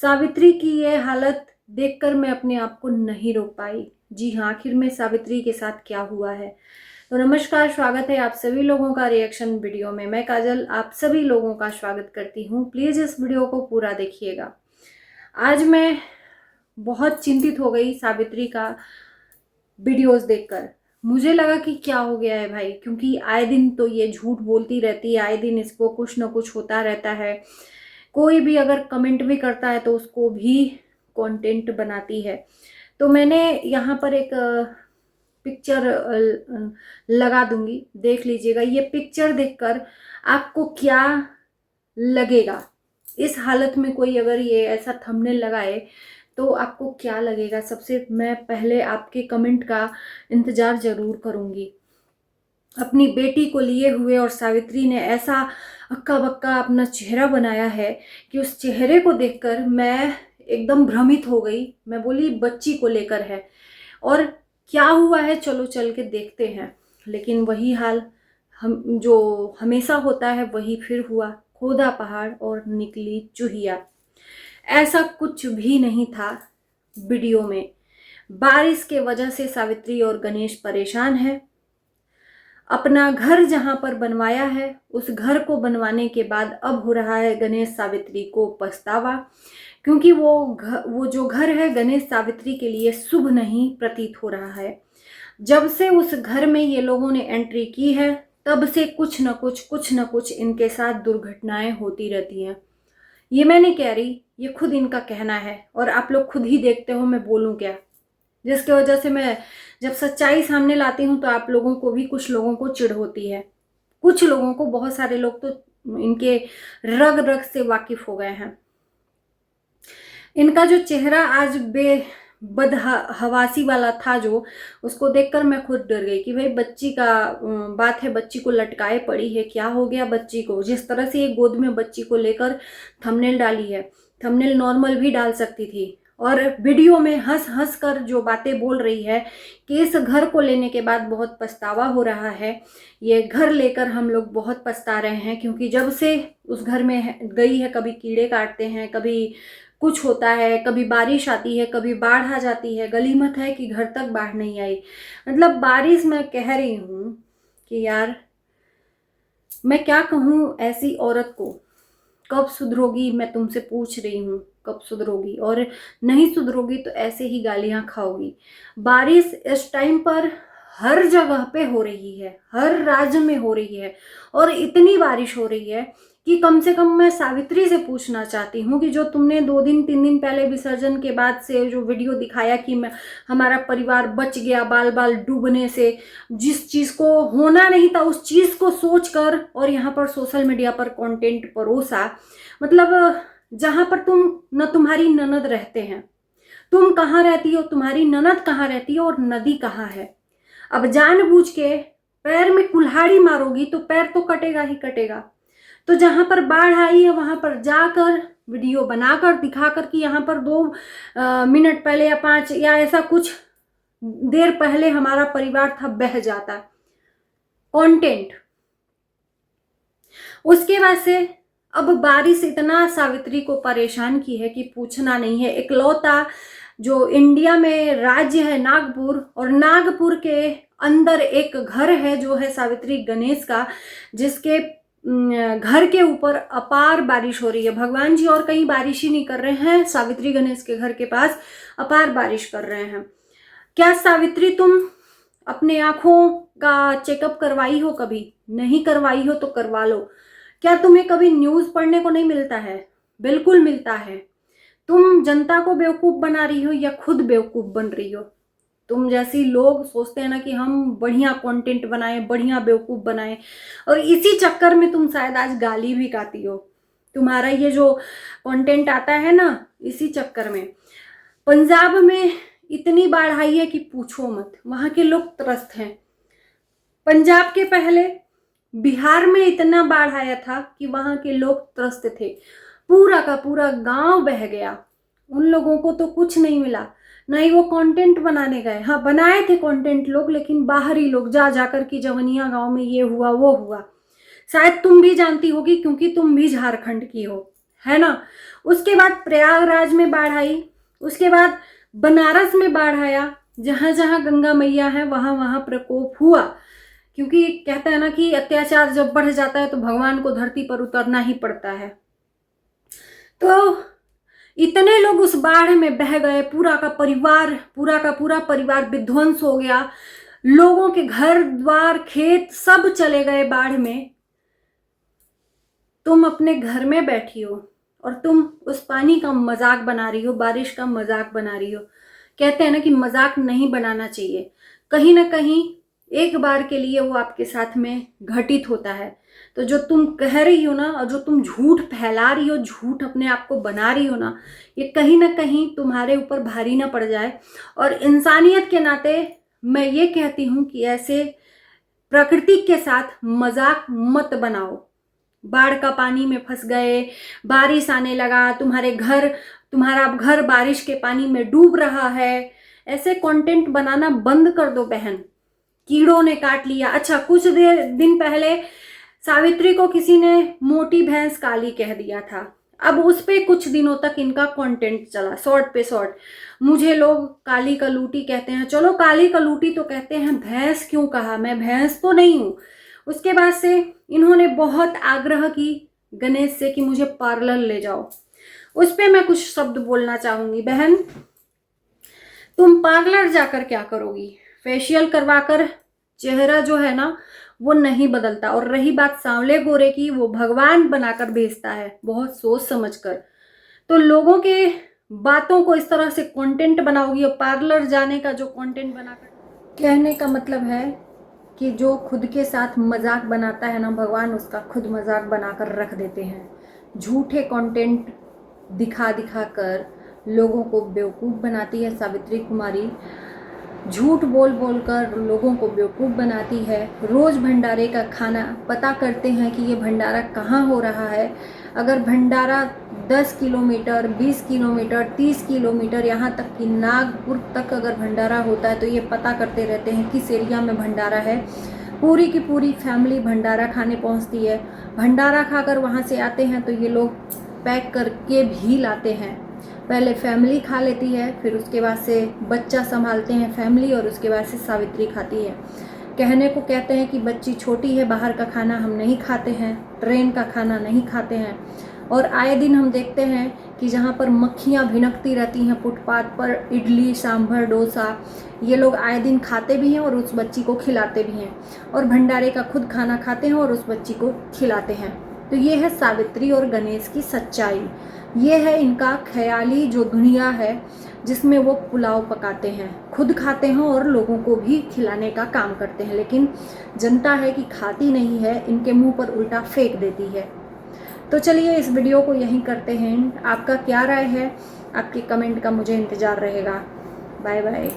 सावित्री की ये हालत देखकर मैं अपने आप को नहीं रोक पाई। जी हाँ, आखिर में सावित्री के साथ क्या हुआ है। तो नमस्कार, स्वागत है आप सभी लोगों का रिएक्शन वीडियो में। मैं काजल आप सभी लोगों का स्वागत करती हूँ। प्लीज़ इस वीडियो को पूरा देखिएगा। आज मैं बहुत चिंतित हो गई सावित्री का वीडियोस देखकर। मुझे लगा कि क्या हो गया है भाई, क्योंकि आए दिन तो ये झूठ बोलती रहती है, आए दिन इसको कुछ ना कुछ होता रहता है। कोई भी अगर कमेंट भी करता है तो उसको भी कंटेंट बनाती है। तो मैंने यहाँ पर एक पिक्चर लगा दूंगी, देख लीजिएगा। ये पिक्चर देखकर आपको क्या लगेगा, इस हालत में कोई अगर ये ऐसा थंबनेल लगाए तो आपको क्या लगेगा। सबसे मैं पहले आपके कमेंट का इंतज़ार ज़रूर करूँगी। अपनी बेटी को लिए हुए और सावित्री ने ऐसा अक्का बक्का अपना चेहरा बनाया है कि उस चेहरे को देखकर मैं एकदम भ्रमित हो गई। मैं बोली बच्ची को लेकर है, और क्या हुआ है चलो चल के देखते हैं। लेकिन वही हाल हम जो हमेशा होता है वही फिर हुआ। खोदा पहाड़ और निकली चूहिया। ऐसा कुछ भी नहीं था वीडियो में। बारिश के वजह से सावित्री और गणेश परेशान है। अपना घर जहां पर बनवाया है उस घर को बनवाने के बाद अब हो रहा है गणेश सावित्री को पछतावा, क्योंकि वो जो घर है गणेश सावित्री के लिए शुभ नहीं प्रतीत हो रहा है। जब से उस घर में ये लोगों ने एंट्री की है तब से कुछ न कुछ इनके साथ दुर्घटनाएं होती रहती हैं। ये मैं नहीं कह रही, ये खुद इनका कहना है, और आप लोग खुद ही देखते हो मैं बोलूं क्या। जिसकी वजह से मैं जब सच्चाई सामने लाती हूँ तो आप लोगों को भी, कुछ लोगों को चिढ़ होती है। कुछ लोगों को, बहुत सारे लोग तो इनके रग रग से वाकिफ हो गए हैं। इनका जो चेहरा आज बदहवासी वाला था, जो उसको देखकर मैं खुद डर गई कि भाई बच्ची का बात है, बच्ची को लटकाए पड़ी है, क्या हो गया बच्ची को। जिस तरह से ये गोद में बच्ची को लेकर थंबनेल डाली है, थंबनेल नॉर्मल भी डाल सकती थी। और वीडियो में हंस हंस कर जो बातें बोल रही है कि इस घर को लेने के बाद बहुत पछतावा हो रहा है, ये घर लेकर हम लोग बहुत पछता रहे हैं, क्योंकि जब से उस घर में गई है कभी कीड़े काटते हैं, कभी कुछ होता है, कभी बारिश आती है, कभी बाढ़ आ जाती है। गलीमत है कि घर तक बाढ़ नहीं आई। मतलब बारिश, मैं कह रही हूँ कि यार मैं क्या कहूँ ऐसी औरत को। कब सुधरोगी, मैं तुमसे पूछ रही हूँ, कब सुधरोगी। और नहीं सुधरोगी तो ऐसे ही गालियां खाओगी। बारिश इस टाइम पर हर जगह पे हो रही है, हर राज्य में हो रही है, और इतनी बारिश हो रही है कि कम से कम मैं सावित्री से पूछना चाहती हूँ कि जो तुमने 2 दिन 3 दिन पहले विसर्जन के बाद से जो वीडियो दिखाया कि हमारा परिवार बच गया बाल बाल डूबने से, जिस चीज को होना नहीं था उस चीज को सोचकर और यहाँ पर सोशल मीडिया पर कंटेंट परोसा। मतलब जहां पर न तुम्हारी ननद रहते हैं, तुम कहाँ रहती हो, तुम्हारी ननद कहाँ रहती है, और नदी कहाँ है। अब जानबूझ के पैर में कुल्हाड़ी मारोगी तो पैर तो कटेगा ही कटेगा। तो जहां पर बाढ़ आई है वहां पर जाकर वीडियो बनाकर दिखाकर कि यहाँ पर 2 मिनट पहले या 5 या ऐसा कुछ देर पहले हमारा परिवार था, बह जाता कंटेंट। उसके बाद से अब बारिश इतना सावित्री को परेशान की है कि पूछना नहीं है। इकलौता जो इंडिया में राज्य है नागपुर, और नागपुर के अंदर एक घर है जो है सावित्री गणेश का, जिसके घर के ऊपर अपार बारिश हो रही है। भगवान जी और कहीं बारिश ही नहीं कर रहे हैं, सावित्री गणेश के घर के पास अपार बारिश कर रहे हैं। क्या सावित्री तुम अपने आंखों का चेकअप करवाई हो? कभी नहीं करवाई हो तो करवा लो। क्या तुम्हें कभी न्यूज पढ़ने को नहीं मिलता है? बिल्कुल मिलता है। तुम जनता को बेवकूफ बना रही हो या खुद बेवकूफ बन रही हो? तुम जैसी लोग सोचते हैं ना कि हम बढ़िया कंटेंट बनाएं, बढ़िया बेवकूफ बनाएं, और इसी चक्कर में तुम शायद आज गाली भी खाती हो। तुम्हारा ये जो कंटेंट आता है ना, इसी चक्कर में। पंजाब में इतनी बाढ़ आई है कि पूछो मत, वहां के लोग त्रस्त हैं। पंजाब के पहले बिहार में इतना बाढ़ आया था कि वहां के लोग त्रस्त थे। पूरा का पूरा गांव बह गया। उन लोगों को तो कुछ नहीं मिला, ना ही वो कंटेंट बनाने गए। हाँ, बनाए थे कंटेंट लोग, लेकिन बाहरी लोग जा जाकर कि जवनिया गांव में ये हुआ वो हुआ। शायद तुम भी जानती होगी क्योंकि तुम भी झारखंड की हो, है ना। उसके बाद प्रयागराज में बाढ़ आई, उसके बाद बनारस में बाढ़ आया, जहां जहां गंगा मैया है वहां वहां प्रकोप हुआ। क्योंकि कहते हैं ना कि अत्याचार जब बढ़ जाता है तो भगवान को धरती पर उतरना ही पड़ता है। तो इतने लोग उस बाढ़ में बह गए, पूरा का पूरा परिवार विध्वंस हो गया, लोगों के घर द्वार खेत सब चले गए बाढ़ में। तुम अपने घर में बैठी हो और तुम उस पानी का मजाक बना रही हो, बारिश का मजाक बना रही हो। कहते हैं ना कि मजाक नहीं बनाना चाहिए। कहीं ना कहीं एक बार के लिए वो आपके साथ में घटित होता है। तो जो तुम कह रही हो ना, और जो तुम झूठ फैला रही हो, झूठ अपने आप को बना रही हो ना, ये कहीं ना कहीं तुम्हारे ऊपर भारी ना पड़ जाए। और इंसानियत के नाते मैं ये कहती हूँ कि ऐसे प्रकृति के साथ मजाक मत बनाओ। बाढ़ का पानी में फंस गए, बारिश आने लगा, तुम्हारा घर बारिश के पानी में डूब रहा है, ऐसे कंटेंट बनाना बंद कर दो बहन। कीड़ों ने काट लिया। अच्छा, कुछ दिन पहले सावित्री को किसी ने मोटी भैंस काली कह दिया था। अब उस पे कुछ दिनों तक इनका कंटेंट चला, शॉर्ट पे शॉर्ट। मुझे लोग काली कलूटी कहते हैं, चलो काली कलूटी तो कहते हैं, भैंस क्यों कहा, मैं भैंस तो नहीं हूं। उसके बाद से इन्होंने बहुत आग्रह की गणेश से कि मुझे पार्लर ले जाओ। उस पे मैं कुछ शब्द बोलना चाहूंगी। बहन, तुम पार्लर जाकर क्या करोगी? फेशियल करवाकर चेहरा जो है ना वो नहीं बदलता। और रही बात सांवले गोरे की, वो भगवान बनाकर भेजता है, बहुत सोच समझकर। तो लोगों के बातों को इस तरह से कंटेंट बनाओगी। और पार्लर जाने का जो कंटेंट बनाकर, कहने का मतलब है कि जो खुद के साथ मजाक बनाता है ना, भगवान उसका खुद मजाक बनाकर रख देते हैं। झूठे कंटेंट दिखा दिखा कर लोगों को बेवकूफ़ बनाती है सावित्री कुमारी। झूठ बोल बोल कर लोगों को बेवकूफ़ बनाती है। रोज़ भंडारे का खाना पता करते हैं कि ये भंडारा कहाँ हो रहा है। अगर भंडारा 10 किलोमीटर, 20 किलोमीटर, 30 किलोमीटर, यहाँ तक कि नागपुर तक अगर भंडारा होता है तो ये पता करते रहते हैं किस एरिया में भंडारा है। पूरी की पूरी फैमिली भंडारा खाने पहुँचती है। भंडारा खाकर वहाँ से आते हैं तो ये लोग पैक करके भी लाते हैं। पहले फैमिली खा लेती है, फिर उसके बाद से बच्चा संभालते हैं फैमिली, और उसके बाद से सावित्री खाती है। कहने को कहते हैं कि बच्ची छोटी है, बाहर का खाना हम नहीं खाते हैं, ट्रेन का खाना नहीं खाते हैं। और आए दिन हम देखते हैं कि जहाँ पर मक्खियाँ भिनकती रहती हैं फुटपाथ पर, इडली सांभर डोसा, ये लोग आए दिन खाते भी हैं और उस बच्ची को खिलाते भी हैं। और भंडारे का खुद खाना खाते हैं और उस बच्ची को खिलाते हैं। तो ये है सावित्री और गणेश की सच्चाई। ये है इनका ख्याली जो दुनिया है जिसमें वो पुलाव पकाते हैं, खुद खाते हैं और लोगों को भी खिलाने का काम करते हैं। लेकिन जनता है कि खाती नहीं है, इनके मुंह पर उल्टा फेंक देती है। तो चलिए इस वीडियो को यहीं करते हैं। आपका क्या राय है? आपके कमेंट का मुझे इंतज़ार रहेगा। Bye bye.